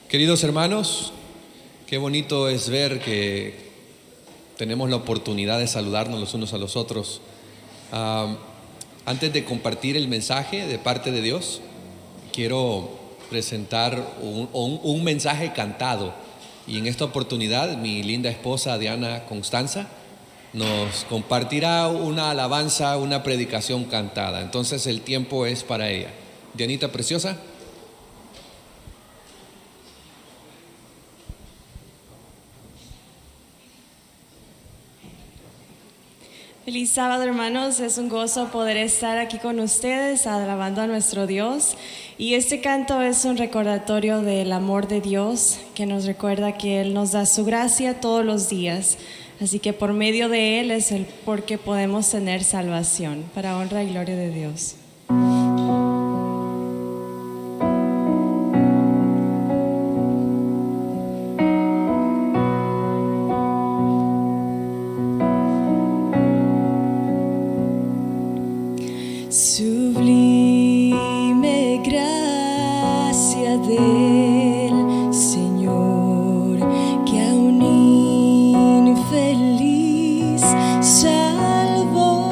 Queridos hermanos, qué bonito es ver que tenemos la oportunidad de saludarnos los unos a los otros. Antes de compartir el mensaje de parte de Dios, quiero presentar un mensaje cantado. Y en esta oportunidad, mi linda esposa Diana Constanza nos compartirá una alabanza, una predicación cantada. Entonces el tiempo es para ella. Dianita preciosa. Feliz sábado, hermanos. Es un gozo poder estar aquí con ustedes alabando a nuestro Dios. Y este canto es un recordatorio del amor de Dios que nos recuerda que Él nos da su gracia todos los días. Así que por medio de Él es el por qué podemos tener salvación, para honra y gloria de Dios. Sublime gracia del Señor, que a un infeliz salvó.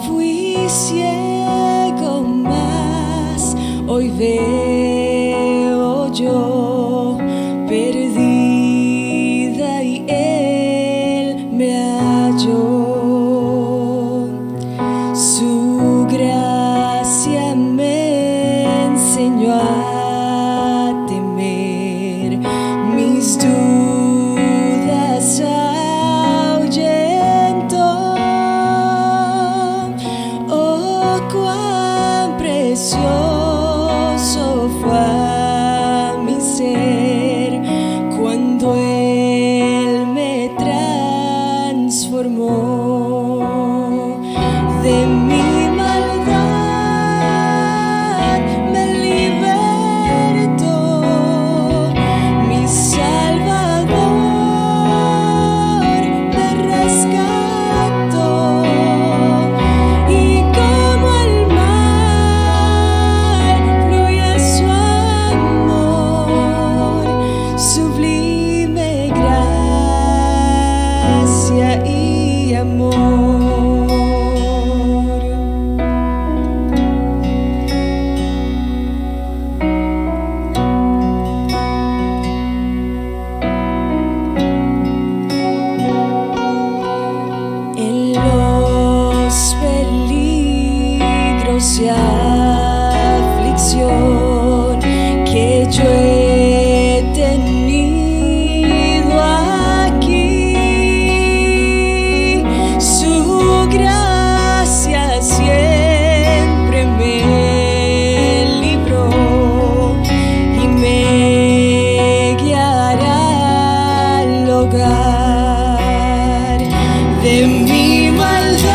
Fui ciego, mas hoy veo yo, perdida, y Él me halló. Su gracia me enseñó a temer, mis dudas ahuyentó. Oh, cuán precioso fue a mi ser cuando Él me transformó. De mi maldad me libertó, mi Salvador me rescató, y como el mar fluye su amor, sublime gracia y amor. Y aflicción que yo he tenido aquí, su gracia siempre me libró y me guiará al hogar. De mi maldad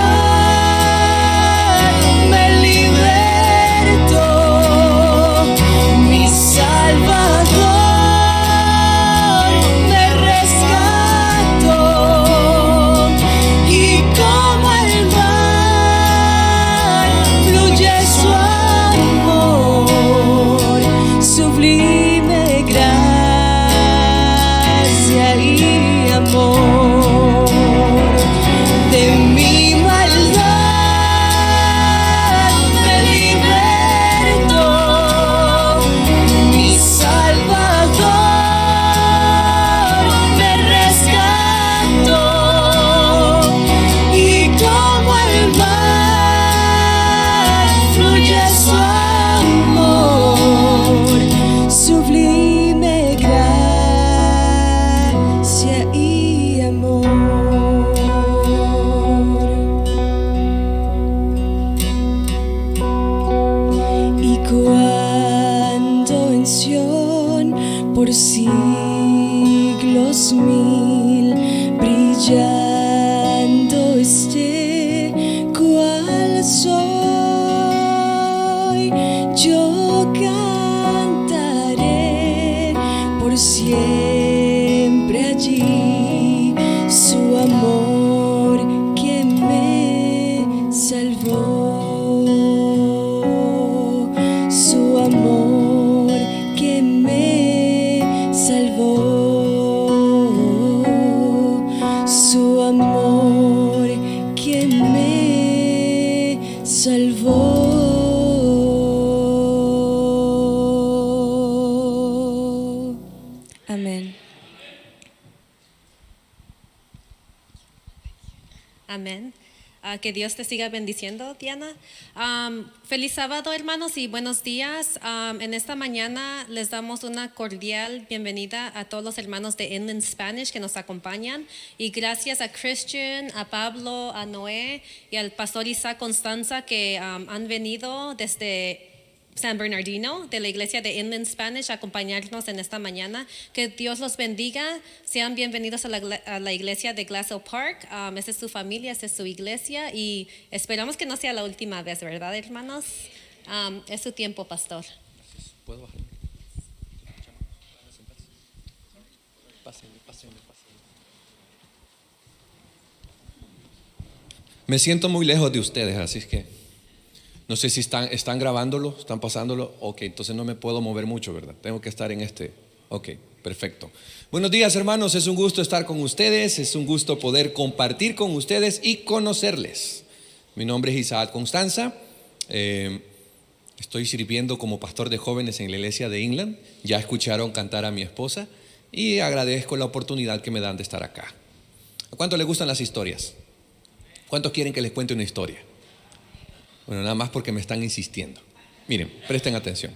por siglos mil, brillando esté cual soy, yo cantaré por siempre allí su amor que me salvó, su amor que salvó. Amén. Amén. Que Dios te siga bendiciendo, Diana. Feliz sábado, hermanos, y buenos días. En esta mañana les damos una cordial bienvenida a todos los hermanos de Inland Spanish que nos acompañan. Y gracias a Christian, a Pablo, a Noé y al pastor Isaac Constanza que han venido desde San Bernardino de la iglesia de Inland Spanish a acompañarnos en esta mañana. Que Dios los bendiga. Sean bienvenidos a la iglesia de Glassell Park. Esta es su familia, esta es su iglesia y esperamos que no sea la última vez, ¿verdad, hermanos? Es su tiempo, pastor. ¿Puedo bajar? Pásenme. Me siento muy lejos de ustedes, así es que no sé si están grabándolo, están pasándolo. Ok, entonces no me puedo mover mucho, ¿verdad? Tengo que estar en este. Ok, perfecto. Buenos días, hermanos, es un gusto estar con ustedes, es un gusto poder compartir con ustedes y conocerles. Mi nombre es Isaac Constanza, estoy sirviendo como pastor de jóvenes en la iglesia de Inland. Ya escucharon cantar a mi esposa y agradezco la oportunidad que me dan de estar acá. ¿A cuánto les gustan las historias? ¿Cuántos quieren que les cuente una historia? Bueno, nada más porque me están insistiendo. Miren, presten atención.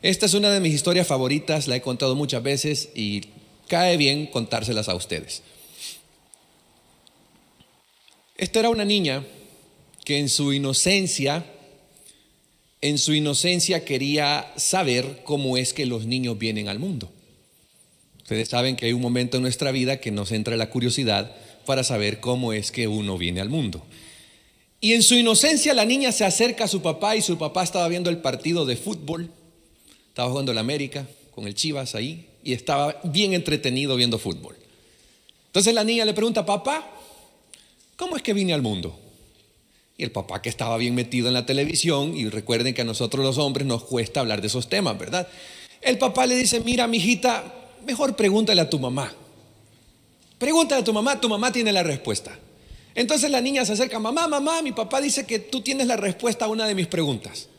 Esta es una de mis historias favoritas, la he contado muchas veces y cae bien contárselas a ustedes. Esta era una niña que en su inocencia quería saber cómo es que los niños vienen al mundo. Ustedes saben que hay un momento en nuestra vida que nos entra la curiosidad para saber cómo es que uno viene al mundo. Y en su inocencia la niña se acerca a su papá y su papá estaba viendo el partido de fútbol. Estaba jugando el América con el Chivas ahí y estaba bien entretenido viendo fútbol. Entonces la niña le pregunta: papá, ¿cómo es que vine al mundo? Y el papá, que estaba bien metido en la televisión, y recuerden que a nosotros los hombres nos cuesta hablar de esos temas, ¿verdad? El papá le dice: mira, mijita, mejor pregúntale a tu mamá. Pregúntale a tu mamá tiene la respuesta. Entonces la niña se acerca: mamá, mi papá dice que tú tienes la respuesta a una de mis preguntas.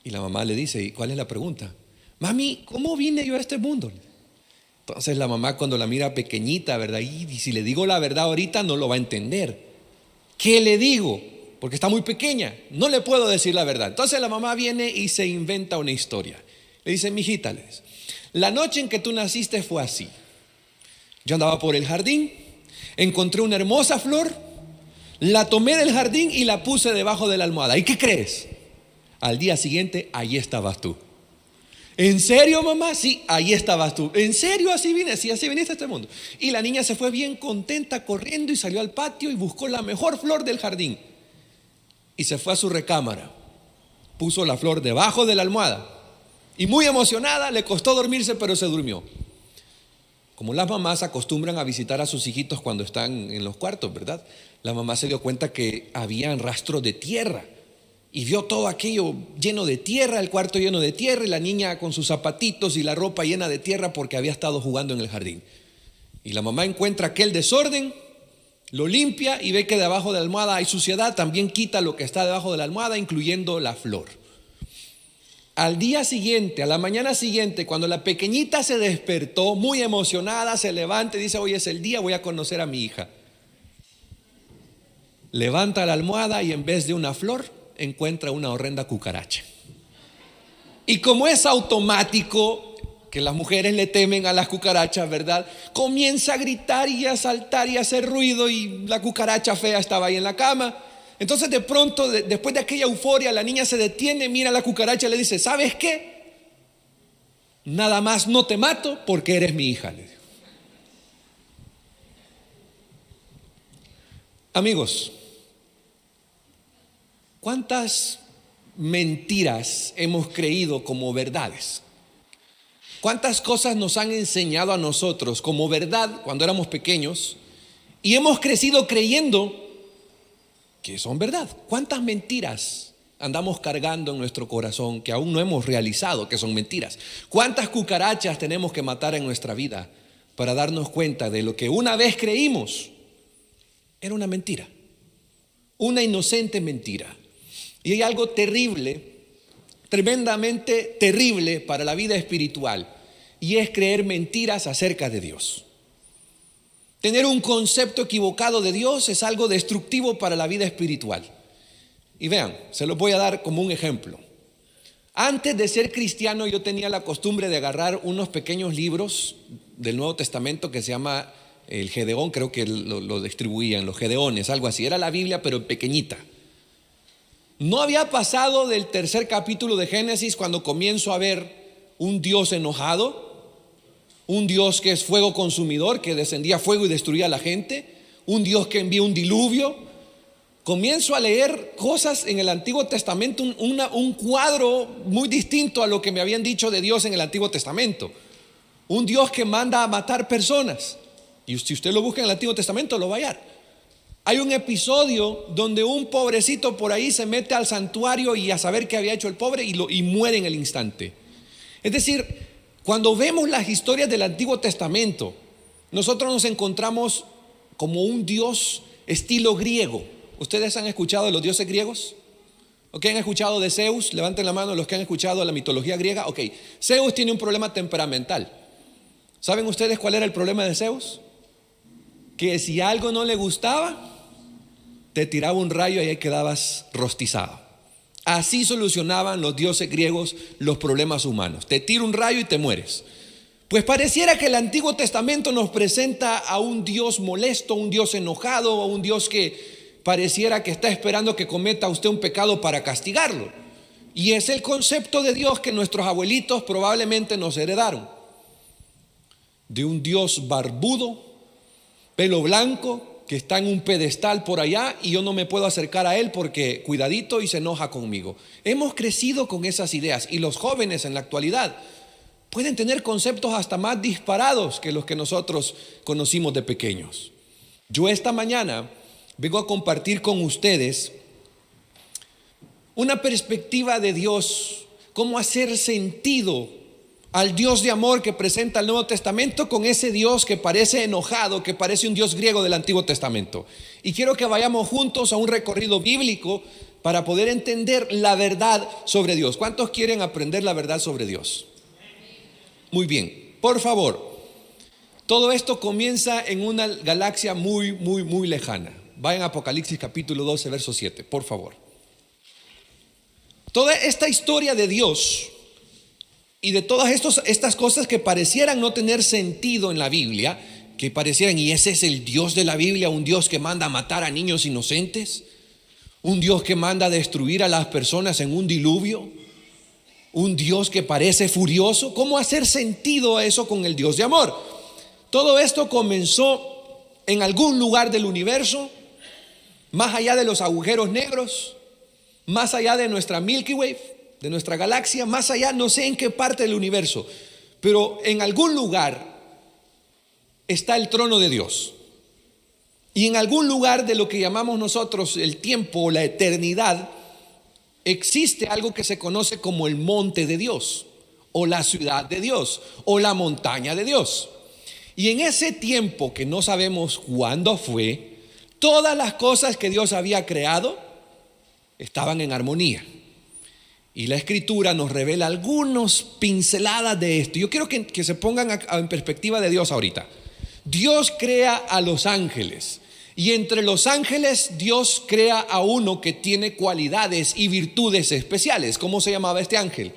Y la mamá le dice: ¿y cuál es la pregunta? Mami, ¿cómo vine yo a este mundo? Entonces la mamá, cuando la mira pequeñita, ¿verdad? Y si le digo la verdad ahorita no lo va a entender. ¿Qué le digo? Porque está muy pequeña, no le puedo decir la verdad. Entonces la mamá viene y se inventa una historia. Le dice: mijita, la noche en que tú naciste fue así. Yo andaba por el jardín, encontré una hermosa flor, la tomé del jardín y la puse debajo de la almohada. ¿Y qué crees? Al día siguiente, ahí estabas tú. ¿En serio, mamá? Sí, ahí estabas tú. ¿En serio? Así vine, sí, así viniste a este mundo. Y la niña se fue bien contenta corriendo y salió al patio y buscó la mejor flor del jardín. Y se fue a su recámara. Puso la flor debajo de la almohada. Y muy emocionada, le costó dormirse, pero se durmió. Como las mamás acostumbran a visitar a sus hijitos cuando están en los cuartos, ¿verdad? La mamá se dio cuenta que habían rastros de tierra y vio todo aquello lleno de tierra, el cuarto lleno de tierra y la niña con sus zapatitos y la ropa llena de tierra porque había estado jugando en el jardín. Y la mamá encuentra aquel desorden, lo limpia y ve que debajo de la almohada hay suciedad, también quita lo que está debajo de la almohada, incluyendo la flor. Al día siguiente, a la mañana siguiente, cuando la pequeñita se despertó muy emocionada, se levanta y dice: hoy es el día, voy a conocer a mi hija. Levanta la almohada y en vez de una flor encuentra una horrenda cucaracha. Y como es automático que las mujeres le temen a las cucarachas, ¿verdad? Comienza a gritar y a saltar y a hacer ruido y la cucaracha fea estaba ahí en la cama. Entonces de pronto, después de aquella euforia, la niña se detiene, mira a la cucaracha y le dice: ¿sabes qué? Nada más no te mato porque eres mi hija, le dijo. Amigos, ¿cuántas mentiras hemos creído como verdades? ¿Cuántas cosas nos han enseñado a nosotros como verdad cuando éramos pequeños y hemos crecido creyendo que son verdad? ¿Cuántas mentiras andamos cargando en nuestro corazón que aún no hemos realizado que son mentiras? ¿Cuántas cucarachas tenemos que matar en nuestra vida para darnos cuenta de lo que una vez creímos era una mentira? Una inocente mentira. Y hay algo terrible, tremendamente terrible para la vida espiritual, y es creer mentiras acerca de Dios. Tener un concepto equivocado de Dios es algo destructivo para la vida espiritual. Y vean, se los voy a dar como un ejemplo. Antes de ser cristiano, yo tenía la costumbre de agarrar unos pequeños libros del Nuevo Testamento que se llama el Gedeón, creo que lo distribuían, los Gedeones, algo así. Era la Biblia, pero pequeñita. No había pasado del tercer capítulo de Génesis cuando comienzo a ver un Dios enojado, un Dios que es fuego consumidor, que descendía fuego y destruía a la gente, un Dios que envía un diluvio. Comienzo a leer cosas en el Antiguo Testamento, un cuadro muy distinto a lo que me habían dicho de Dios en el Antiguo Testamento. Un Dios que manda a matar personas. Y si usted lo busca en el Antiguo Testamento, lo va a hallar. Hay un episodio donde un pobrecito por ahí se mete al santuario y a saber qué había hecho el pobre y muere en el instante. Es decir, cuando vemos las historias del Antiguo Testamento, nosotros nos encontramos como un Dios estilo griego. ¿Ustedes han escuchado de los dioses griegos? ¿Ok? ¿Han escuchado de Zeus? Levanten la mano los que han escuchado de la mitología griega. Ok, Zeus tiene un problema temperamental. ¿Saben ustedes cuál era el problema de Zeus? Que si algo no le gustaba, te tiraba un rayo y ahí quedabas rostizado. Así solucionaban los dioses griegos los problemas humanos. Te tira un rayo y te mueres. Pues pareciera que el Antiguo Testamento nos presenta a un Dios molesto, un Dios enojado, a un Dios que pareciera que está esperando que cometa usted un pecado para castigarlo. Y es el concepto de Dios que nuestros abuelitos probablemente nos heredaron. De un Dios barbudo, pelo blanco, que está en un pedestal por allá y yo no me puedo acercar a él porque cuidadito y se enoja conmigo. Hemos crecido con esas ideas y los jóvenes en la actualidad pueden tener conceptos hasta más disparados que los que nosotros conocimos de pequeños. Yo esta mañana vengo a compartir con ustedes una perspectiva de Dios, cómo hacer sentido al Dios de amor que presenta el Nuevo Testamento con ese Dios que parece enojado, que parece un Dios griego del Antiguo Testamento. Y quiero que vayamos juntos a un recorrido bíblico para poder entender la verdad sobre Dios. ¿Cuántos quieren aprender la verdad sobre Dios? Muy bien, por favor. Todo esto comienza en una galaxia muy lejana. Vayan a Apocalipsis capítulo 12, verso 7, por favor. Toda esta historia de Dios y de todas estas cosas que parecieran no tener sentido en la Biblia, que parecieran, y ese es el Dios de la Biblia, un Dios que manda a matar a niños inocentes, un Dios que manda a destruir a las personas en un diluvio, un Dios que parece furioso. ¿Cómo hacer sentido a eso con el Dios de amor? Todo esto comenzó en algún lugar del universo, más allá de los agujeros negros, más allá de nuestra Milky Way, de nuestra galaxia, más allá, no sé en qué parte del universo, pero en algún lugar está el trono de Dios. Y en algún lugar de lo que llamamos nosotros el tiempo o la eternidad, existe algo que se conoce como el monte de Dios, o la ciudad de Dios, o la montaña de Dios. Y en ese tiempo que no sabemos cuándo fue, todas las cosas que Dios había creado estaban en armonía. Y la Escritura nos revela algunas pinceladas de esto. Yo quiero que se pongan en perspectiva de Dios ahorita. Dios crea a los ángeles. Y entre los ángeles Dios crea a uno que tiene cualidades y virtudes especiales. ¿Cómo se llamaba este ángel?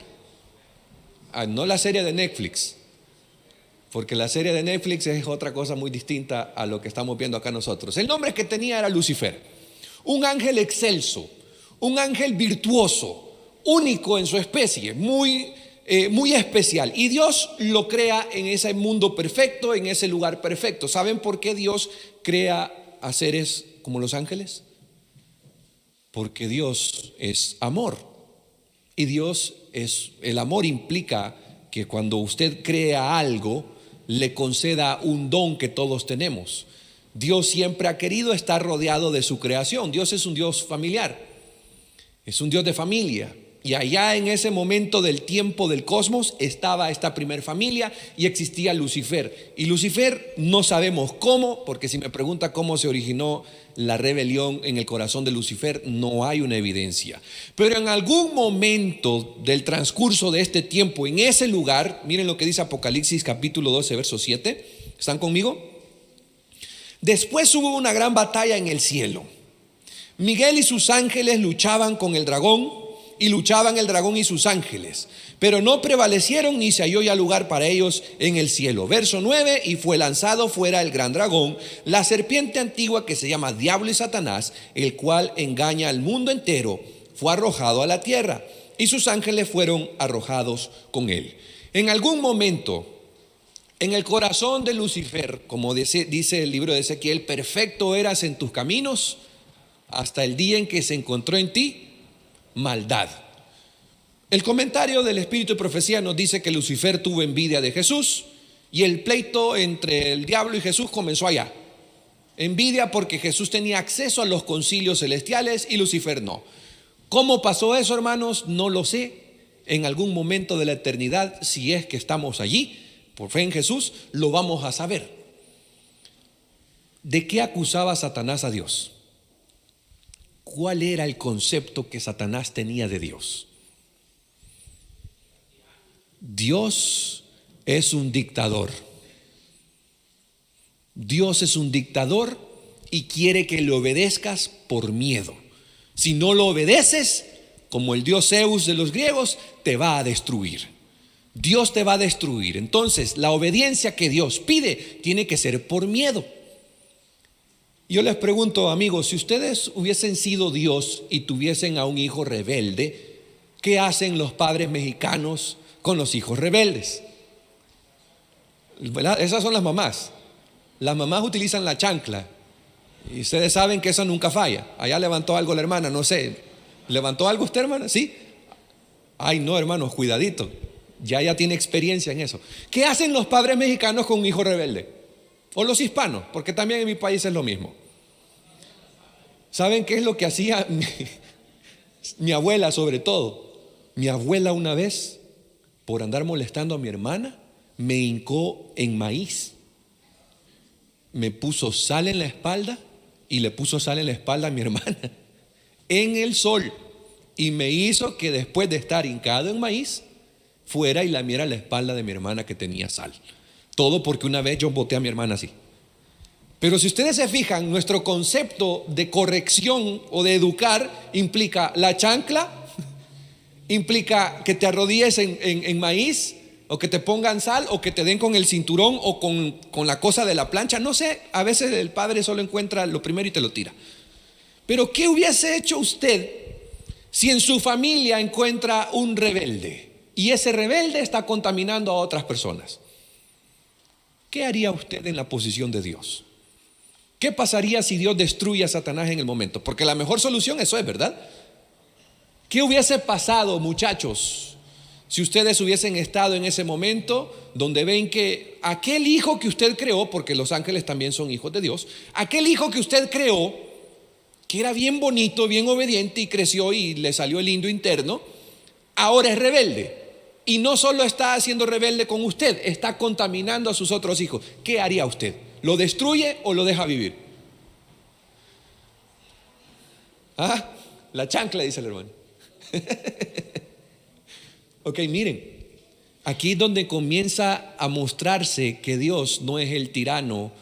No la serie de Netflix. Porque la serie de Netflix es otra cosa muy distinta a lo que estamos viendo acá nosotros. El nombre que tenía era Lucifer. Un ángel excelso. Un ángel virtuoso. Único en su especie, muy especial. Y Dios lo crea en ese mundo perfecto, en ese lugar perfecto. ¿Saben por qué Dios crea a seres como los ángeles? Porque Dios es amor. Y el amor implica que cuando usted crea algo, le conceda un don que todos tenemos. Dios siempre ha querido estar rodeado de su creación. Dios es un Dios familiar. Es un Dios de familia. Y allá en ese momento del tiempo del cosmos estaba esta primer familia y existía Lucifer. Y Lucifer no sabemos cómo, porque si me pregunta cómo se originó la rebelión en el corazón de Lucifer, no hay una evidencia. Pero en algún momento del transcurso de este tiempo, en ese lugar, miren lo que dice Apocalipsis capítulo 12, verso 7. ¿Están conmigo? Después hubo una gran batalla en el cielo. Miguel y sus ángeles luchaban con el dragón, y luchaban el dragón y sus ángeles, pero no prevalecieron ni se halló ya lugar para ellos en el cielo. Verso 9: y fue lanzado fuera el gran dragón, la serpiente antigua que se llama Diablo y Satanás, el cual engaña al mundo entero, fue arrojado a la tierra, y sus ángeles fueron arrojados con él. En algún momento, en el corazón de Lucifer, como dice el libro de Ezequiel, perfecto eras en tus caminos hasta el día en que se encontró en ti maldad. El comentario del Espíritu de Profecía nos dice que Lucifer tuvo envidia de Jesús y el pleito entre el diablo y Jesús comenzó allá. Envidia porque Jesús tenía acceso a los concilios celestiales y Lucifer no. ¿Cómo pasó eso, hermanos? No lo sé. En algún momento de la eternidad, si es que estamos allí, por fe en Jesús, lo vamos a saber. ¿De qué acusaba Satanás a Dios? ¿Cuál era el concepto que Satanás tenía de Dios? Dios es un dictador. Dios es un dictador y quiere que le obedezcas por miedo. Si no lo obedeces, como el dios Zeus de los griegos, te va a destruir. Dios te va a destruir. Entonces, la obediencia que Dios pide tiene que ser por miedo. Yo les pregunto, amigos, si ustedes hubiesen sido Dios y tuviesen a un hijo rebelde, ¿qué hacen los padres mexicanos con los hijos rebeldes? ¿Verdad? Esas son las mamás. Las mamás utilizan la chancla y ustedes saben que eso nunca falla. Allá levantó algo la hermana, no sé. ¿Levantó algo usted, hermana? ¿Sí? Ay, no, hermanos, cuidadito. Ya tiene experiencia en eso. ¿Qué hacen los padres mexicanos con un hijo rebelde? O los hispanos, porque también en mi país es lo mismo. ¿Saben qué es lo que hacía mi abuela sobre todo? Mi abuela una vez, por andar molestando a mi hermana, me hincó en maíz. Me puso sal en la espalda y le puso sal en la espalda a mi hermana en el sol. Y me hizo que después de estar hincado en maíz, fuera y lamiera la espalda de mi hermana que tenía sal. Todo porque una vez yo boté a mi hermana así. Pero si ustedes se fijan, nuestro concepto de corrección o de educar implica la chancla, implica que te arrodilles en maíz, o que te pongan sal, o que te den con el cinturón o con la cosa de la plancha. No sé, a veces el padre solo encuentra lo primero y te lo tira. Pero ¿qué hubiese hecho usted si en su familia encuentra un rebelde y ese rebelde está contaminando a otras personas? ¿Qué haría usted en la posición de Dios? ¿Qué pasaría si Dios destruye a Satanás en el momento? Porque la mejor solución eso es, ¿verdad? ¿Qué hubiese pasado, muchachos, si ustedes hubiesen estado en ese momento donde ven que aquel hijo que usted creó, porque los ángeles también son hijos de Dios, aquel hijo que usted creó, que era bien bonito, bien obediente y creció y le salió el lindo interno, ahora es rebelde? Y no solo está haciendo rebelde con usted, está contaminando a sus otros hijos. ¿Qué haría usted? ¿Lo destruye o lo deja vivir? Ah, la chancla, dice el hermano. Ok, miren, aquí es donde comienza a mostrarse que Dios no es el tirano,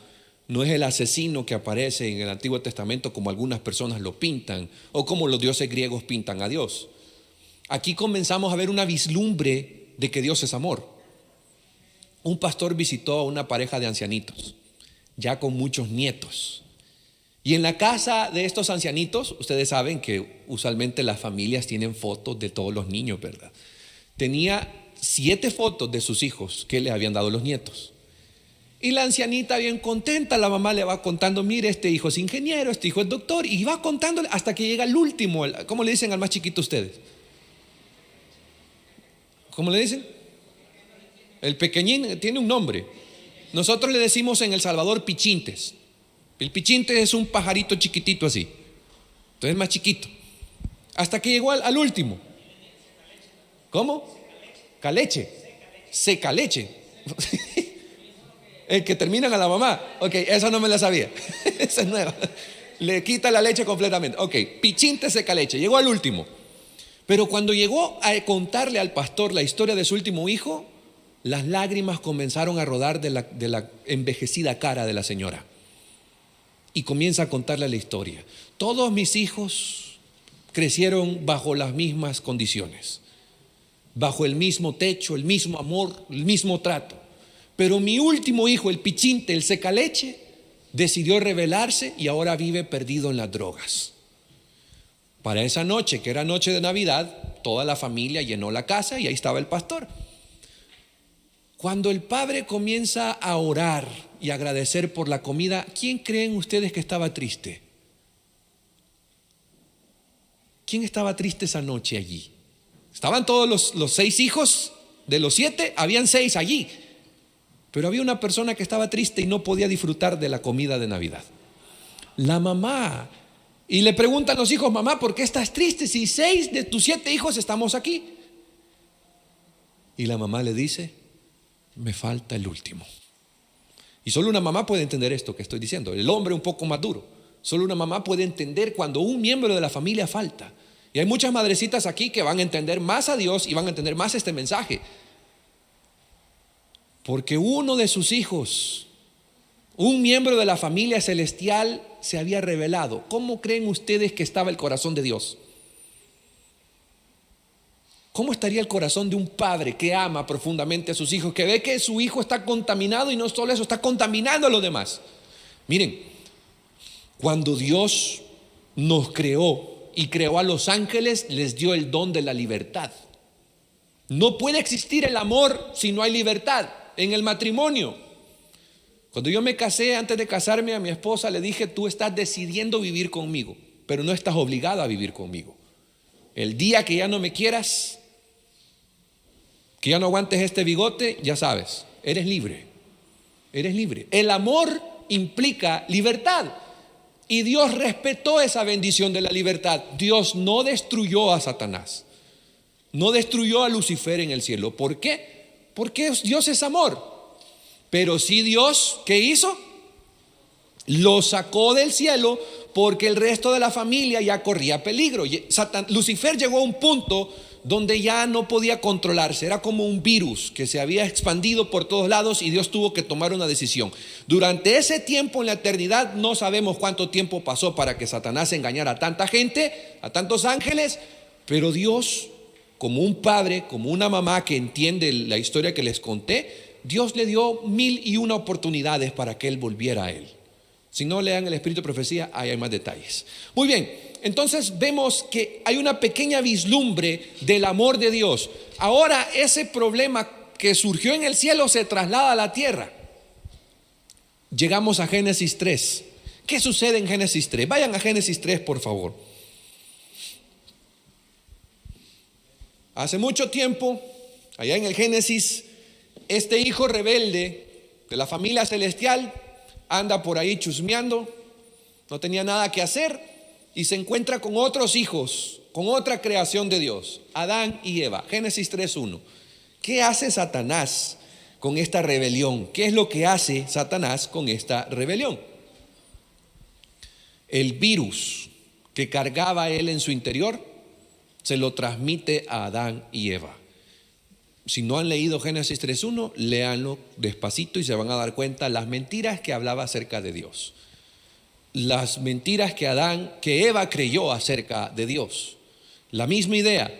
no es el asesino que aparece en el Antiguo Testamento como algunas personas lo pintan, o como los dioses griegos pintan a Dios. Aquí comenzamos a ver una vislumbre de que Dios es amor. Un pastor visitó a una pareja de ancianitos, ya con muchos nietos. Y en la casa de estos ancianitos, ustedes saben que usualmente las familias tienen fotos de todos los niños, ¿verdad? Tenía 7 fotos de sus hijos que le habían dado los nietos. Y la ancianita bien contenta, la mamá le va contando, mire, este hijo es ingeniero, este hijo es doctor, y va contándole hasta que llega el último. ¿Cómo le dicen al más chiquito ustedes? ¿Cómo le dicen? El pequeñín tiene un nombre. Nosotros le decimos en El Salvador pichintes. El pichinte es un pajarito chiquitito así. Entonces más chiquito. Hasta que llegó al último. ¿Cómo? Caleche. Seca leche. El que terminan a la mamá. Ok, esa no me la sabía. Esa es nueva. Le quita la leche completamente. Ok, pichinte seca leche. Llegó al último. Pero cuando llegó a contarle al pastor la historia de su último hijo, las lágrimas comenzaron a rodar de la envejecida cara de la señora. Y comienza a contarle la historia. Todos mis hijos crecieron bajo las mismas condiciones, bajo el mismo techo, el mismo amor, el mismo trato. Pero mi último hijo, el pichinte, el secaleche, decidió rebelarse y ahora vive perdido en las drogas. Para esa noche, que era noche de Navidad, toda la familia llenó la casa y ahí estaba el pastor. Cuando el padre comienza a orar y agradecer por la comida, ¿quién creen ustedes que estaba triste? ¿Quién estaba triste esa noche allí? Estaban todos los 6 hijos de los 7, habían 6 allí. Pero había una persona que estaba triste y no podía disfrutar de la comida de Navidad. La mamá. Y le preguntan los hijos: mamá, ¿por qué estás triste si 6 de tus 7 hijos estamos aquí? Y la mamá le dice: me falta el último. Y solo una mamá puede entender esto que estoy diciendo. El hombre un poco más duro. Solo una mamá puede entender cuando un miembro de la familia falta. Y hay muchas madrecitas aquí que van a entender más a Dios y van a entender más este mensaje. Porque uno de sus hijos, un miembro de la familia celestial, se había revelado. ¿Cómo creen ustedes que estaba el corazón de Dios? ¿Cómo estaría el corazón de un padre que ama profundamente a sus hijos, que ve que su hijo está contaminado y no solo eso, está contaminando a los demás? Miren, cuando Dios nos creó y creó a los ángeles, les dio el don de la libertad. No puede existir el amor si no hay libertad. En el matrimonio, cuando yo me casé, antes de casarme, a mi esposa le dije: tú estás decidiendo vivir conmigo, pero no estás obligada a vivir conmigo. El día que ya no me quieras, que ya no aguantes este bigote, ya sabes, eres libre. Eres libre. El amor implica libertad. Y Dios respetó esa bendición de la libertad. Dios no destruyó a Satanás. No destruyó a Lucifer en el cielo. ¿Por qué? Porque Dios es amor. Pero sí, Dios, ¿qué hizo? Lo sacó del cielo porque el resto de la familia ya corría peligro. Lucifer llegó a un punto donde ya no podía controlarse. Era como un virus que se había expandido por todos lados y Dios tuvo que tomar una decisión. Durante ese tiempo en la eternidad, no sabemos cuánto tiempo pasó para que Satanás engañara a tanta gente, a tantos ángeles, pero Dios, como un padre, como una mamá que entiende la historia que les conté, Dios le dio 1001 oportunidades para que él volviera a él. Si no, lean el Espíritu de Profecía, ahí hay más detalles. Muy bien, entonces vemos que hay una pequeña vislumbre del amor de Dios. Ahora ese problema que surgió en el cielo se traslada a la tierra. Llegamos a Génesis 3. ¿Qué sucede en Génesis 3? Vayan a Génesis 3, por favor. Hace mucho tiempo, allá en el Génesis, este hijo rebelde de la familia celestial anda por ahí chusmeando, no tenía nada que hacer y se encuentra con otros hijos, con otra creación de Dios, Adán y Eva. Génesis 3:1. ¿Qué hace Satanás con esta rebelión? ¿Qué es lo que hace Satanás con esta rebelión? El virus que cargaba él en su interior se lo transmite a Adán y Eva. Si no han leído Génesis 3:1, léanlo despacito y se van a dar cuenta las mentiras que hablaba acerca de Dios. Las mentiras que Eva creyó acerca de Dios. La misma idea.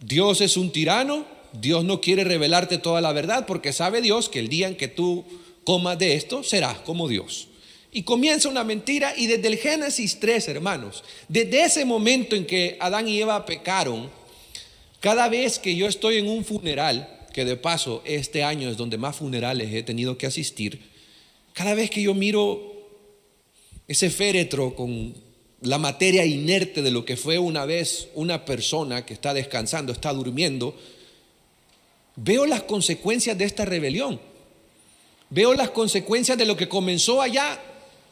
Dios es un tirano, Dios no quiere revelarte toda la verdad porque sabe Dios que el día en que tú comas de esto serás como Dios. Y comienza una mentira, y desde el Génesis 3, hermanos, desde ese momento en que Adán y Eva pecaron, cada vez que yo estoy en un funeral, que de paso este año es donde más funerales he tenido que asistir, cada vez que yo miro ese féretro con la materia inerte de lo que fue una vez una persona que está descansando, está durmiendo, veo las consecuencias de esta rebelión. Veo las consecuencias de lo que comenzó allá,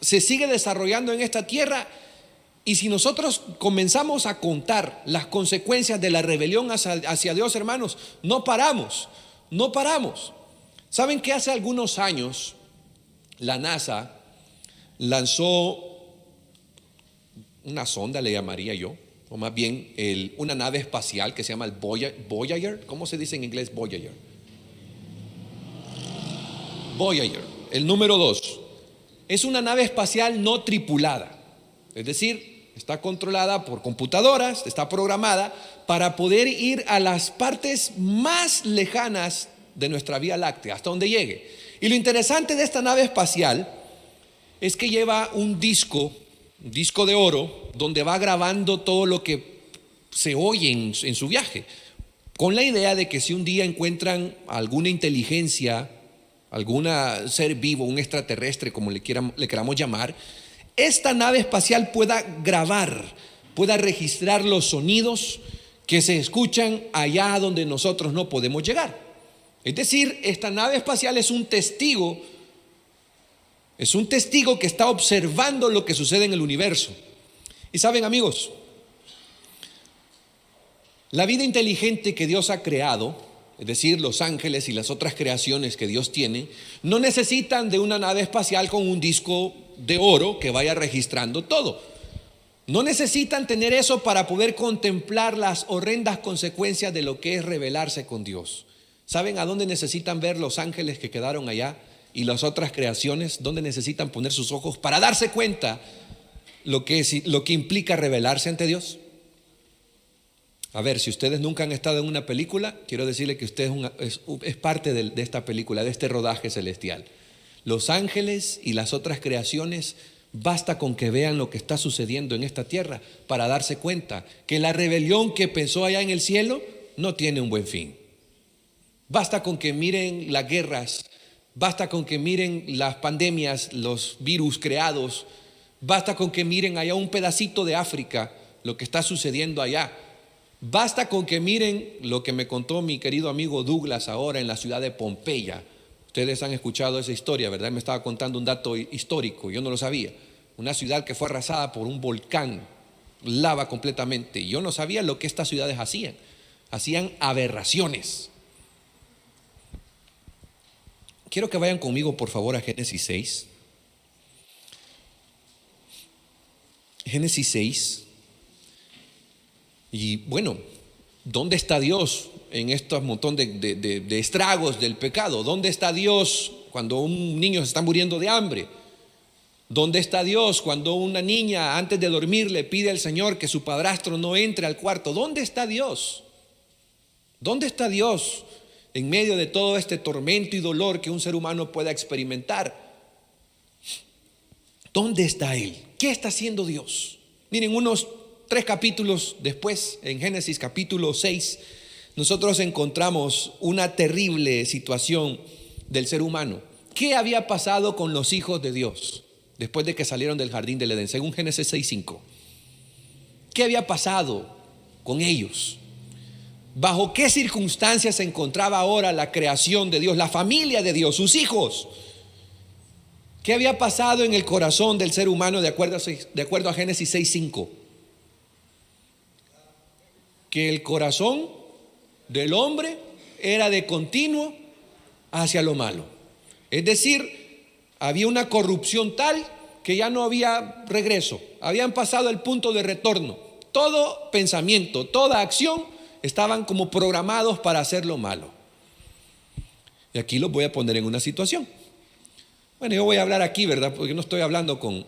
se sigue desarrollando en esta tierra, Y si nosotros comenzamos a contar las consecuencias de la rebelión hacia Dios, hermanos, no paramos. ¿Saben que hace algunos años la NASA lanzó una sonda, le llamaría yo, o más bien una nave espacial que se llama el Voyager? ¿Cómo se dice en inglés Voyager? Voyager, el número 2. Es una nave espacial no tripulada, es decir, está controlada por computadoras, está programada para poder ir a las partes más lejanas de nuestra Vía Láctea, hasta donde llegue. Y lo interesante de esta nave espacial es que lleva un disco de oro, donde va grabando todo lo que se oye en su viaje, con la idea de que si un día encuentran alguna inteligencia, algún ser vivo, un extraterrestre, como le queramos llamar, esta nave espacial pueda grabar, pueda registrar los sonidos que se escuchan allá donde nosotros no podemos llegar. Es decir, esta nave espacial es un testigo que está observando lo que sucede en el universo. Y saben, amigos, la vida inteligente que Dios ha creado, es decir, los ángeles y las otras creaciones que Dios tiene, no necesitan de una nave espacial con un disco de oro que vaya registrando todo. No necesitan tener eso para poder contemplar las horrendas consecuencias de lo que es rebelarse con Dios. ¿Saben a dónde necesitan ver los ángeles que quedaron allá y las otras creaciones? ¿Dónde necesitan poner sus ojos para darse cuenta lo que implica rebelarse ante Dios? A ver, si ustedes nunca han estado en una película, quiero decirle que usted es parte de esta película, de este rodaje celestial. Los ángeles y las otras creaciones, basta con que vean lo que está sucediendo en esta tierra para darse cuenta que la rebelión que empezó allá en el cielo no tiene un buen fin. Basta con que miren las guerras, basta con que miren las pandemias, los virus creados, basta con que miren allá un pedacito de África, lo que está sucediendo allá. Basta con que miren lo que me contó mi querido amigo Douglas ahora en la ciudad de Pompeya. Ustedes han escuchado esa historia, ¿verdad? Me estaba contando un dato histórico, yo no lo sabía. Una ciudad que fue arrasada por un volcán, lava completamente. Yo no sabía lo que estas ciudades hacían. Hacían aberraciones. Quiero que vayan conmigo, por favor, a Génesis 6. Génesis 6. Y bueno, ¿dónde está Dios en estos montón de estragos del pecado? ¿Dónde está Dios cuando un niño se está muriendo de hambre? ¿Dónde está Dios cuando una niña antes de dormir le pide al Señor que su padrastro no entre al cuarto? ¿Dónde está Dios? ¿Dónde está Dios en medio de todo este tormento y dolor que un ser humano pueda experimentar? ¿Dónde está Él? ¿Qué está haciendo Dios? Miren, unos 3 capítulos después, en Génesis capítulo 6, nosotros encontramos una terrible situación del ser humano. ¿Qué había pasado con los hijos de Dios después de que salieron del jardín del Edén? Según Génesis 6:5, ¿qué había pasado con ellos? ¿Bajo qué circunstancias se encontraba ahora la creación de Dios, la familia de Dios, sus hijos? ¿Qué había pasado en el corazón del ser humano de acuerdo a Génesis 6:5? Que el corazón del hombre era de continuo hacia lo malo. Es decir, había una corrupción tal que ya no había regreso. Habían pasado el punto de retorno. Todo pensamiento, toda acción estaban como programados para hacer lo malo. Y aquí los voy a poner en una situación. Bueno, yo voy a hablar aquí, ¿verdad? Porque no estoy hablando con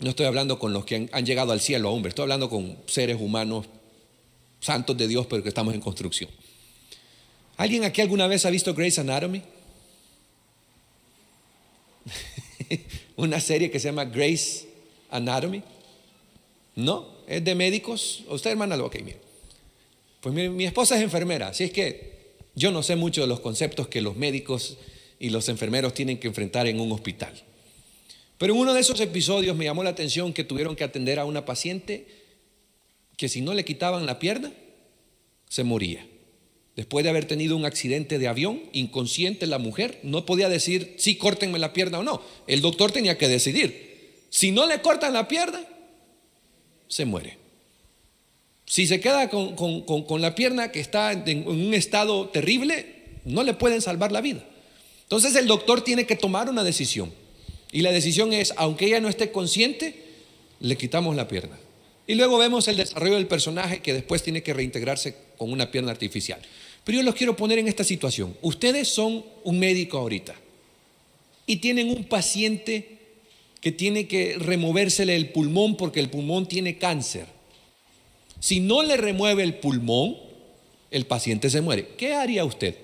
los que han llegado al cielo aún, estoy hablando con seres humanos santos de Dios, pero que estamos en construcción. ¿Alguien aquí alguna vez ha visto Grey's Anatomy? Una serie que se llama Grey's Anatomy. ¿No? ¿Es de médicos? ¿Usted, hermana? Ok, mire. Pues mi esposa es enfermera, así es que yo no sé mucho de los conceptos que los médicos y los enfermeros tienen que enfrentar en un hospital. Pero en uno de esos episodios me llamó la atención que tuvieron que atender a una paciente que si no le quitaban la pierna, se moría. Después de haber tenido un accidente de avión, inconsciente la mujer, no podía decir, sí, córtenme la pierna o no. El doctor tenía que decidir. Si no le cortan la pierna, se muere. Si se queda con la pierna que está en un estado terrible, no le pueden salvar la vida. Entonces el doctor tiene que tomar una decisión. Y la decisión es, aunque ella no esté consciente, le quitamos la pierna. Y luego vemos el desarrollo del personaje que después tiene que reintegrarse con una pierna artificial. Pero yo los quiero poner en esta situación. Ustedes son un médico ahorita y tienen un paciente que tiene que removérsele el pulmón porque el pulmón tiene cáncer. Si no le remueve el pulmón, el paciente se muere. ¿Qué haría usted?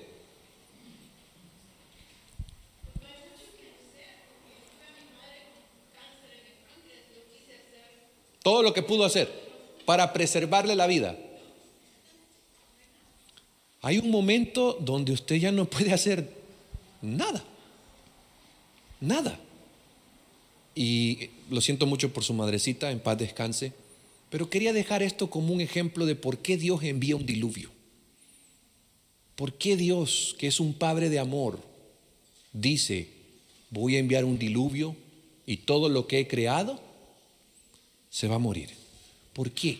Todo lo que pudo hacer para preservarle la vida. Hay un momento donde usted ya no puede hacer nada. Nada. Y lo siento mucho por su madrecita, en paz descanse. Pero quería dejar esto como un ejemplo de por qué Dios envía un diluvio. ¿Por qué Dios, que es un Padre de amor, dice, voy a enviar un diluvio y todo lo que he creado se va a morir? ¿Por qué?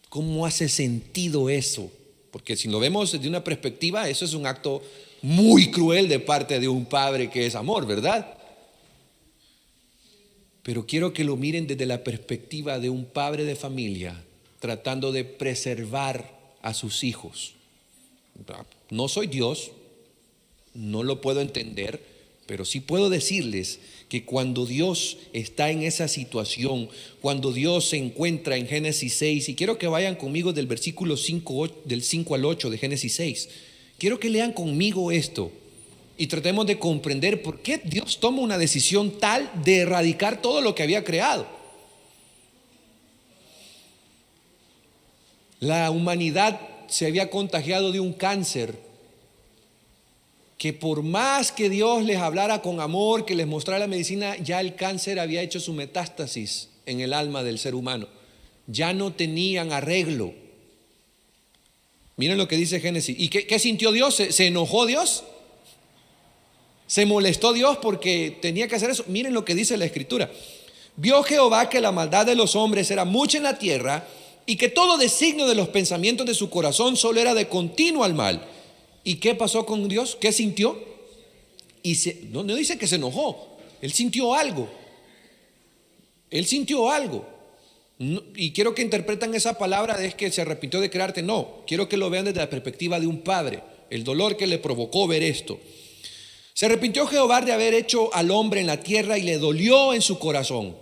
¿Cómo hace sentido eso? Porque si lo vemos desde una perspectiva, eso es un acto muy cruel de parte de un padre que es amor, ¿verdad? Pero quiero que lo miren desde la perspectiva de un padre de familia tratando de preservar a sus hijos. No soy Dios, no lo puedo entender, pero sí puedo decirles que cuando Dios está en esa situación, cuando Dios se encuentra en Génesis 6, y quiero que vayan conmigo del versículo 5, del 5 al 8 de Génesis 6, quiero que lean conmigo esto y tratemos de comprender por qué Dios toma una decisión tal de erradicar todo lo que había creado. La humanidad se había contagiado de un cáncer que por más que Dios les hablara con amor, que les mostrara la medicina, ya el cáncer había hecho su metástasis en el alma del ser humano. Ya no tenían arreglo. Miren lo que dice Génesis. ¿Y qué sintió Dios? ¿Se enojó Dios? ¿Se molestó Dios porque tenía que hacer eso? Miren lo que dice la Escritura. Vio Jehová que la maldad de los hombres era mucha en la tierra y que todo designio de los pensamientos de su corazón solo era de continuo al mal. ¿Y qué pasó con Dios? ¿Qué sintió? No dice que se enojó. Él sintió algo. Él sintió algo. Y quiero que interpretan esa palabra de que se arrepintió de crearte. No, quiero que lo vean desde la perspectiva de un padre. El dolor que le provocó ver esto. Se arrepintió Jehová de haber hecho al hombre en la tierra y le dolió en su corazón.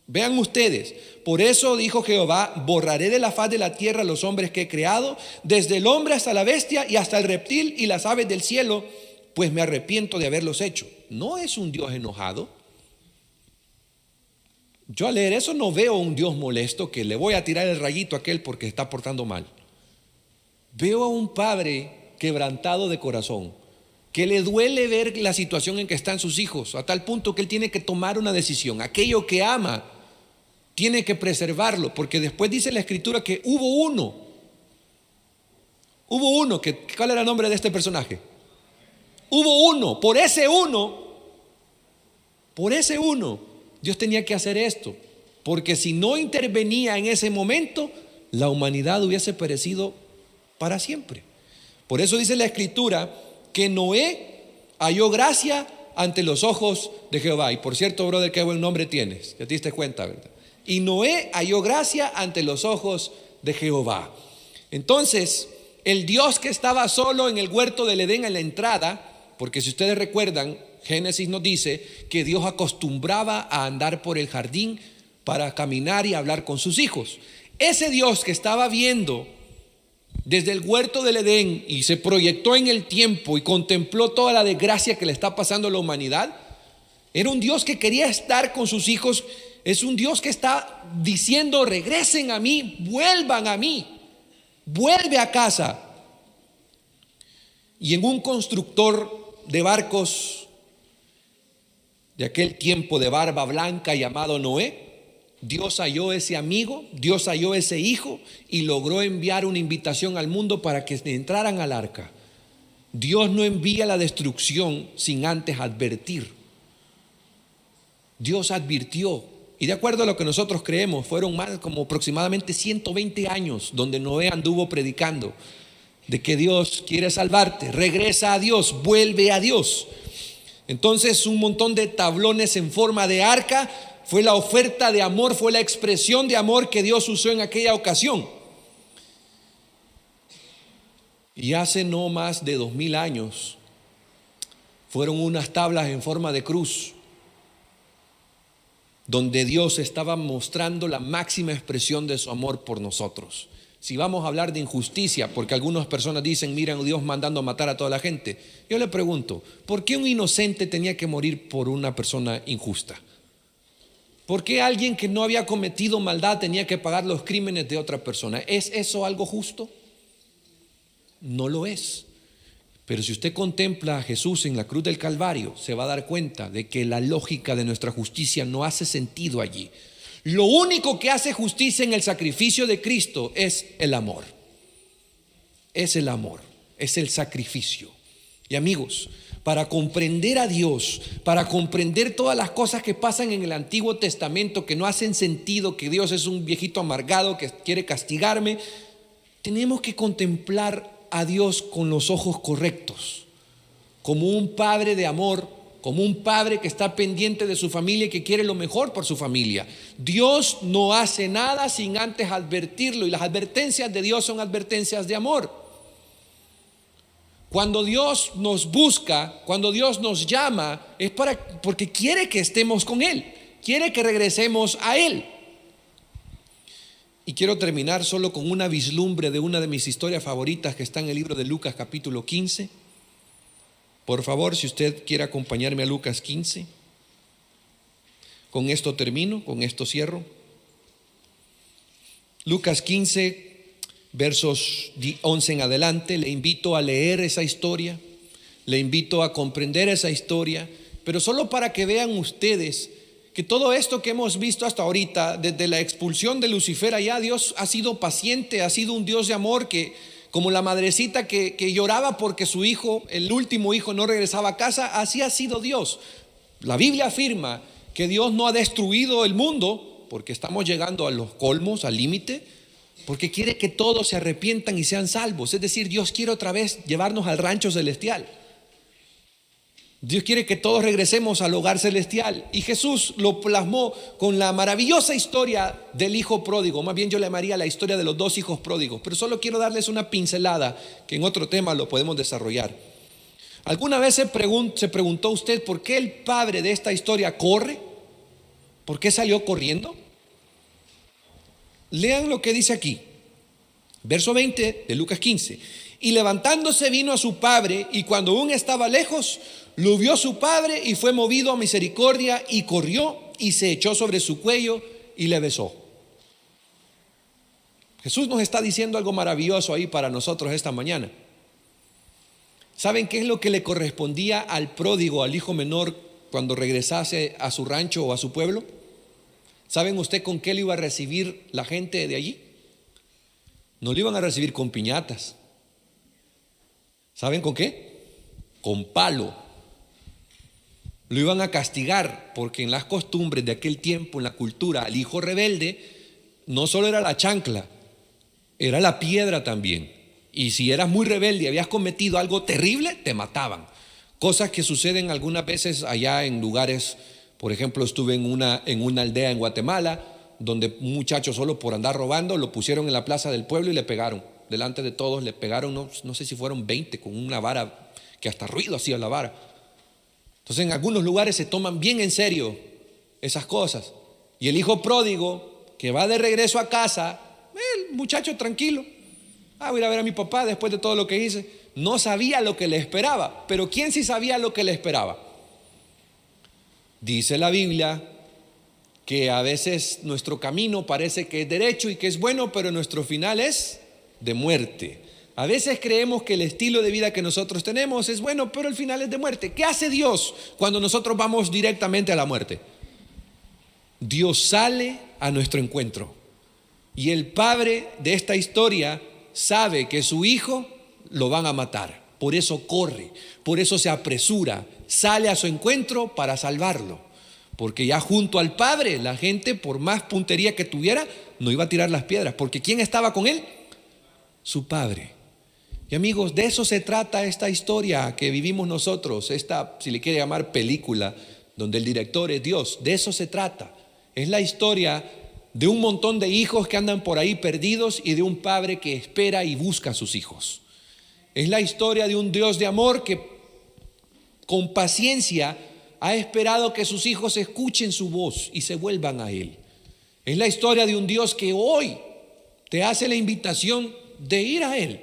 Vean ustedes, por eso dijo Jehová, borraré de la faz de la tierra los hombres que he creado, desde el hombre hasta la bestia y hasta el reptil y las aves del cielo, pues me arrepiento de haberlos hecho. ¿No es un Dios enojado? Yo al leer eso no veo un Dios molesto que le voy a tirar el rayito a aquel porque está portando mal. Veo a un padre quebrantado de corazón, que le duele ver la situación en que están sus hijos, a tal punto que él tiene que tomar una decisión. Aquello que ama, tiene que preservarlo, porque después dice la Escritura que hubo uno, ¿cuál era el nombre de este personaje? Hubo uno, por ese uno, Dios tenía que hacer esto, porque si no intervenía en ese momento, la humanidad hubiese perecido para siempre. Por eso dice la Escritura que Noé halló gracia ante los ojos de Jehová. Y por cierto, brother, qué buen nombre tienes, ya te diste cuenta, ¿verdad? Y Noé halló gracia ante los ojos de Jehová. Entonces, el Dios que estaba solo en el huerto del Edén en la entrada, porque si ustedes recuerdan, Génesis nos dice que Dios acostumbraba a andar por el jardín para caminar y hablar con sus hijos. Ese Dios que estaba viendo desde el huerto del Edén y se proyectó en el tiempo y contempló toda la desgracia que le está pasando a la humanidad, era un Dios que quería estar con sus hijos. Es un Dios que está diciendo, regresen a mí, vuelvan a mí, vuelve a casa. Y en un constructor de barcos de aquel tiempo de barba blanca llamado Noé, Dios halló ese amigo, Dios halló ese hijo y logró enviar una invitación al mundo para que entraran al arca. Dios no envía la destrucción sin antes advertir. Dios advirtió Y de acuerdo a lo que nosotros creemos, fueron más como aproximadamente 120 años donde Noé anduvo predicando de que Dios quiere salvarte, regresa a Dios, vuelve a Dios. Entonces un montón de tablones en forma de arca fue la oferta de amor, fue la expresión de amor que Dios usó en aquella ocasión. Y hace no más de 2000 años fueron unas tablas en forma de cruz donde Dios estaba mostrando la máxima expresión de su amor por nosotros. Si vamos a hablar de injusticia, porque algunas personas dicen, miren, Dios mandando a matar a toda la gente, yo le pregunto, ¿por qué un inocente tenía que morir por una persona injusta? ¿Por qué alguien que no había cometido maldad tenía que pagar los crímenes de otra persona? ¿Es eso algo justo? No lo es. Pero si usted contempla a Jesús en la cruz del Calvario, se va a dar cuenta de que la lógica de nuestra justicia no hace sentido allí. Lo único que hace justicia en el sacrificio de Cristo es el amor. Es el amor, es el sacrificio. Y amigos, para comprender a Dios, para comprender todas las cosas que pasan en el Antiguo Testamento que no hacen sentido, que Dios es un viejito amargado que quiere castigarme, tenemos que contemplar a Dios con los ojos correctos, como un padre de amor, como un padre que está pendiente de su familia y que quiere lo mejor por su familia. Dios no hace nada sin antes advertirlo, y las advertencias de Dios son advertencias de amor. Cuando Dios nos busca, cuando Dios nos llama, es porque quiere que estemos con Él, quiere que regresemos a Él. Y quiero terminar solo con una vislumbre de una de mis historias favoritas que está en el libro de Lucas capítulo 15. Por favor, si usted quiere acompañarme a Lucas 15. Con esto termino, con esto cierro. Lucas 15, versos 11 en adelante. Le invito a leer esa historia, le invito a comprender esa historia, pero solo para que vean ustedes que todo esto que hemos visto hasta ahorita, desde la expulsión de Lucifer allá, Dios ha sido paciente, ha sido un Dios de amor que, como la madrecita que lloraba porque su hijo, el último hijo, no regresaba a casa, así ha sido Dios. La Biblia afirma que Dios no ha destruido el mundo porque estamos llegando a los colmos, al límite, porque quiere que todos se arrepientan y sean salvos. Es decir, Dios quiere otra vez llevarnos al rancho celestial. Dios quiere que todos regresemos al hogar celestial, y Jesús lo plasmó con la maravillosa historia del hijo pródigo. Más bien yo le llamaría la historia de los dos hijos pródigos, pero solo quiero darles una pincelada que en otro tema lo podemos desarrollar. ¿Alguna vez se preguntó usted por qué el padre de esta historia corre? ¿Por qué salió corriendo? Lean lo que dice aquí, verso 20 de Lucas 15. Y levantándose vino a su padre, y cuando aún estaba lejos, lo vio su padre y fue movido a misericordia, y corrió y se echó sobre su cuello y le besó. Jesús nos está diciendo algo maravilloso ahí para nosotros esta mañana. ¿Saben qué es lo que le correspondía al pródigo, al hijo menor, cuando regresase a su rancho o a su pueblo? ¿Saben usted con qué le iba a recibir la gente de allí? No le iban a recibir con piñatas. ¿Saben con qué? Con palo. Lo iban a castigar, porque en las costumbres de aquel tiempo, en la cultura, al hijo rebelde no solo era la chancla, era la piedra también. Y si eras muy rebelde y habías cometido algo terrible, te mataban. Cosas que suceden algunas veces allá en lugares. Por ejemplo, estuve en una aldea en Guatemala, donde un muchacho, solo por andar robando, lo pusieron en la plaza del pueblo y le pegaron. Delante de todos le pegaron, no sé si fueron 20, con una vara que hasta ruido hacía la vara. Entonces en algunos lugares se toman bien en serio esas cosas. Y el hijo pródigo que va de regreso a casa, el muchacho tranquilo, voy a ir a ver a mi papá después de todo lo que hice. No sabía lo que le esperaba. Pero ¿quién sí sabía lo que le esperaba? Dice la Biblia que a veces nuestro camino parece que es derecho y que es bueno, pero nuestro final es de muerte. A veces creemos que el estilo de vida que nosotros tenemos es bueno, pero el final es de muerte. ¿Qué hace Dios cuando nosotros vamos directamente a la muerte? Dios sale a nuestro encuentro. Y el padre de esta historia sabe que su hijo lo van a matar. Por eso corre, por eso se apresura, sale a su encuentro para salvarlo. porque ya junto al Padre la gente, por más puntería que tuviera, no iba a tirar las piedras, porque ¿quién estaba con él? Su Padre. Y amigos, de eso se trata esta historia que vivimos nosotros, esta, si le quiere llamar película, donde el director es Dios. De eso se trata. Es la historia de un montón de hijos que andan por ahí perdidos y de un padre que espera y busca a sus hijos. Es la historia de un Dios de amor que con paciencia ha esperado que sus hijos escuchen su voz y se vuelvan a Él. Es la historia de un Dios que hoy te hace la invitación de ir a Él.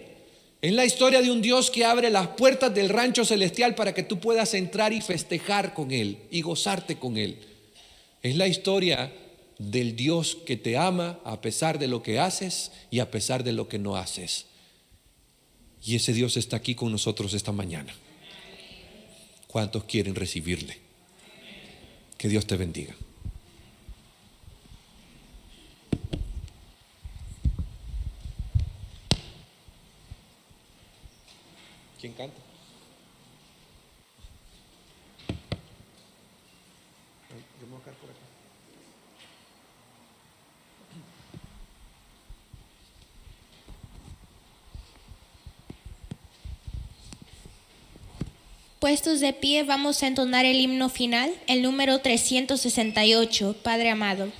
Es la historia de un Dios que abre las puertas del rancho celestial para que tú puedas entrar y festejar con Él y gozarte con Él. Es la historia del Dios que te ama a pesar de lo que haces y a pesar de lo que no haces. Y ese Dios está aquí con nosotros esta mañana. ¿Cuántos quieren recibirle? Que Dios te bendiga. ¿Quién canta? Yo me voy a quedar por acá. Puestos de pie, vamos a entonar el himno final, el número 368, Padre amado.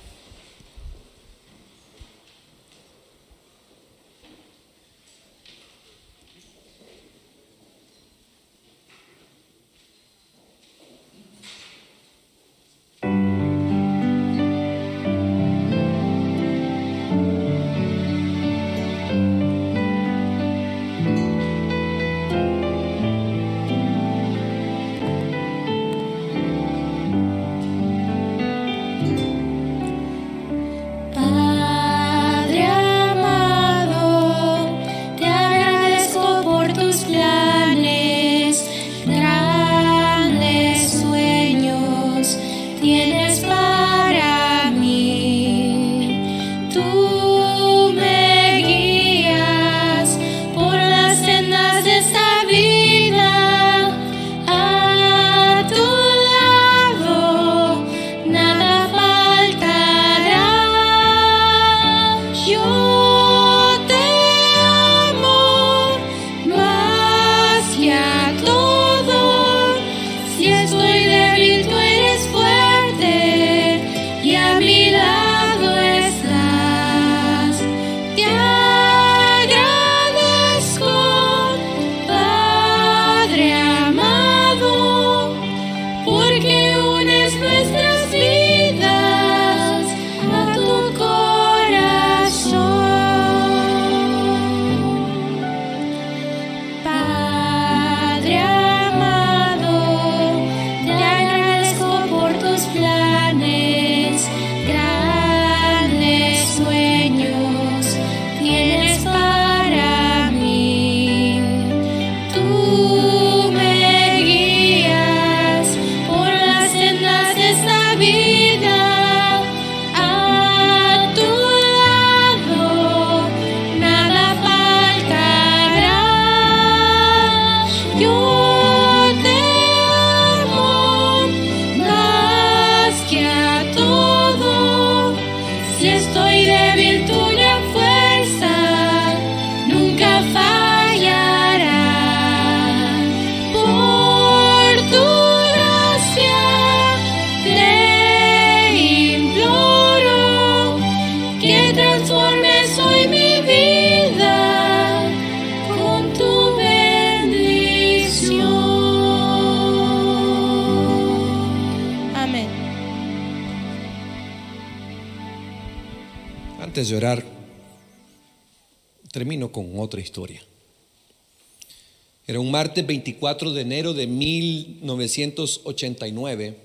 Antes de orar, termino con otra historia. Era un martes 24 de enero de 1989,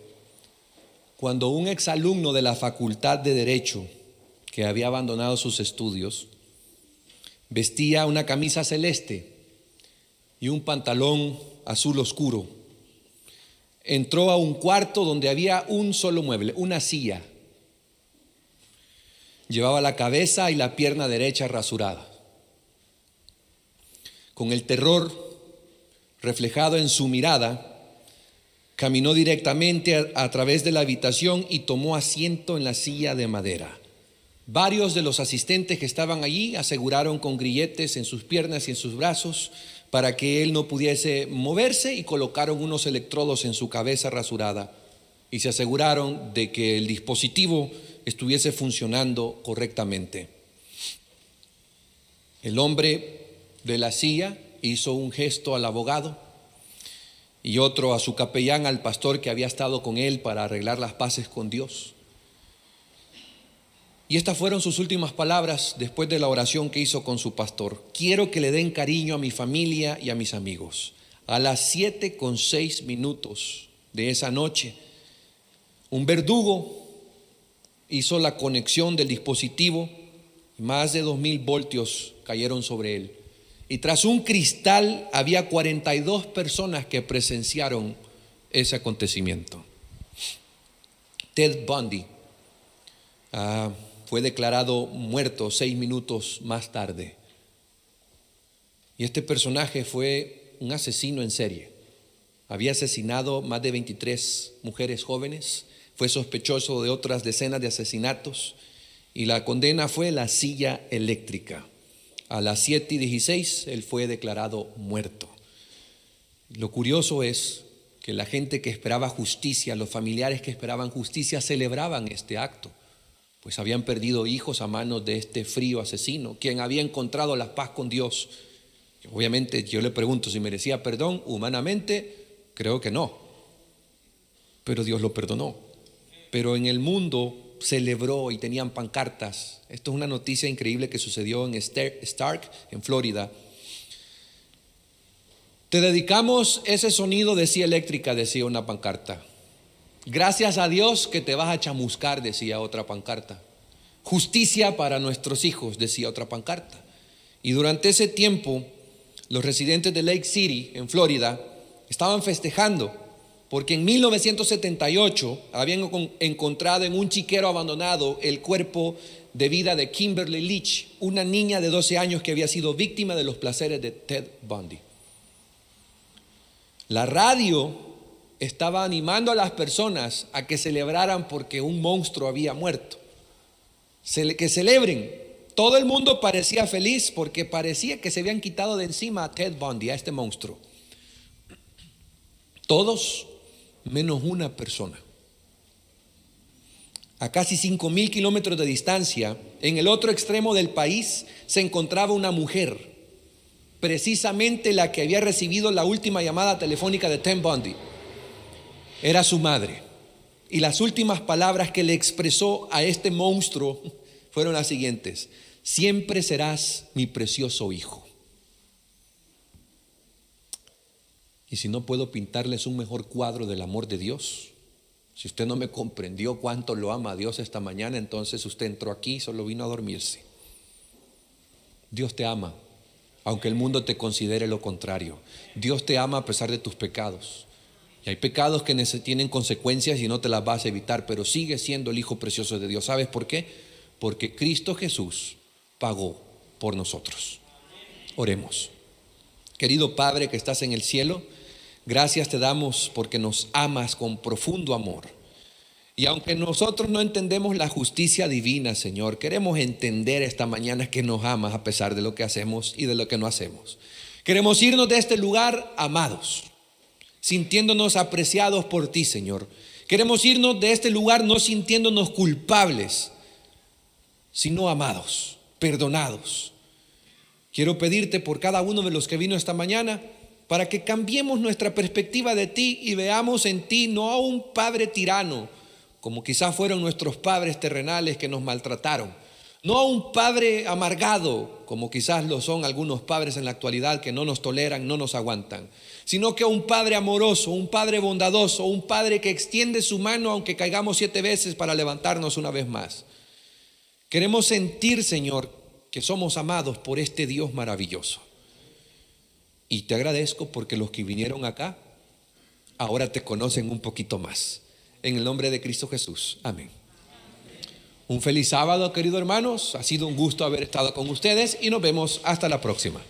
cuando un exalumno de la Facultad de Derecho, que había abandonado sus estudios, vestía una camisa celeste y un pantalón azul oscuro. Entró a un cuarto donde había un solo mueble, una silla. Llevaba la cabeza y la pierna derecha rasurada. Con el terror reflejado en su mirada, Caminó directamente a través de la habitación y tomó asiento en la silla de madera. Varios de los asistentes que estaban allí aseguraron con grilletes en sus piernas y en sus brazos para que él no pudiese moverse, y colocaron unos electrodos en su cabeza rasurada y se aseguraron de que el dispositivo estuviese funcionando correctamente. El hombre de la silla hizo un gesto al abogado y otro a su capellán, al pastor que había estado con él para arreglar las paces con Dios. Y estas fueron sus últimas palabras después de la oración que hizo con su pastor: quiero que le den cariño a mi familia y a mis amigos. A las 7:06 de esa noche, un verdugo hizo la conexión del dispositivo y más de 2000 voltios cayeron sobre él. Y tras un cristal había 42 personas que presenciaron ese acontecimiento. Ted Bundy fue declarado muerto 6 minutos más tarde. Y este personaje fue un asesino en serie. Había asesinado más de 23 mujeres jóvenes, fue sospechoso de otras decenas de asesinatos, y la condena fue la silla eléctrica. A las 7:16 él fue declarado muerto. Lo curioso es que la gente que esperaba justicia, los familiares que esperaban justicia, celebraban este acto, pues habían perdido hijos a manos de este frío asesino, quien había encontrado la paz con Dios. Obviamente yo le pregunto si merecía perdón. Humanamente creo que no, pero Dios lo perdonó. Pero en el mundo celebró y tenían pancartas. Esto es una noticia increíble que sucedió en Stark, en Florida. Te dedicamos ese sonido de silla eléctrica, decía una pancarta. Gracias a Dios que te vas a chamuscar, decía otra pancarta. Justicia para nuestros hijos, decía otra pancarta. Y durante ese tiempo, los residentes de Lake City, en Florida, estaban festejando, porque en 1978 habían encontrado en un chiquero abandonado el cuerpo de vida de Kimberly Leach, una niña de 12 años que había sido víctima de los placeres de Ted Bundy. La radio estaba animando a las personas a que celebraran porque un monstruo había muerto. Que celebren. Todo el mundo parecía feliz porque parecía que se habían quitado de encima a Ted Bundy, a este monstruo. Todos menos una persona. A casi 5,000 kilómetros de distancia, en el otro extremo del país, se encontraba una mujer, precisamente la que había recibido la última llamada telefónica de Ted Bundy. Era su madre, y las últimas palabras que le expresó a este monstruo fueron las siguientes: siempre serás mi precioso hijo. Y si no puedo pintarles un mejor cuadro del amor de Dios, si usted no me comprendió cuánto lo ama a Dios esta mañana, entonces usted entró aquí y solo vino a dormirse. Dios te ama, aunque el mundo te considere lo contrario. Dios te ama a pesar de tus pecados. Y hay pecados que tienen consecuencias y no te las vas a evitar, pero sigue siendo el hijo precioso de Dios. ¿Sabes por qué? Porque Cristo Jesús pagó por nosotros. Oremos. Querido Padre que estás en el cielo, gracias te damos porque nos amas con profundo amor. Y aunque nosotros no entendemos la justicia divina, Señor, queremos entender esta mañana que nos amas a pesar de lo que hacemos y de lo que no hacemos. Queremos irnos de este lugar amados, sintiéndonos apreciados por ti, Señor. Queremos irnos de este lugar no sintiéndonos culpables, sino amados, perdonados. Quiero pedirte por cada uno de los que vino esta mañana para que cambiemos nuestra perspectiva de ti y veamos en ti no a un padre tirano, como quizás fueron nuestros padres terrenales que nos maltrataron, no a un padre amargado, como quizás lo son algunos padres en la actualidad que no nos toleran, no nos aguantan, sino que a un padre amoroso, un padre bondadoso, un padre que extiende su mano aunque caigamos 7 veces para levantarnos una vez más. Queremos sentir, Señor, que somos amados por este Dios maravilloso. Y te agradezco porque los que vinieron acá ahora te conocen un poquito más. En el nombre de Cristo Jesús. Amén. Un feliz sábado, queridos hermanos. Ha sido un gusto haber estado con ustedes y nos vemos hasta la próxima.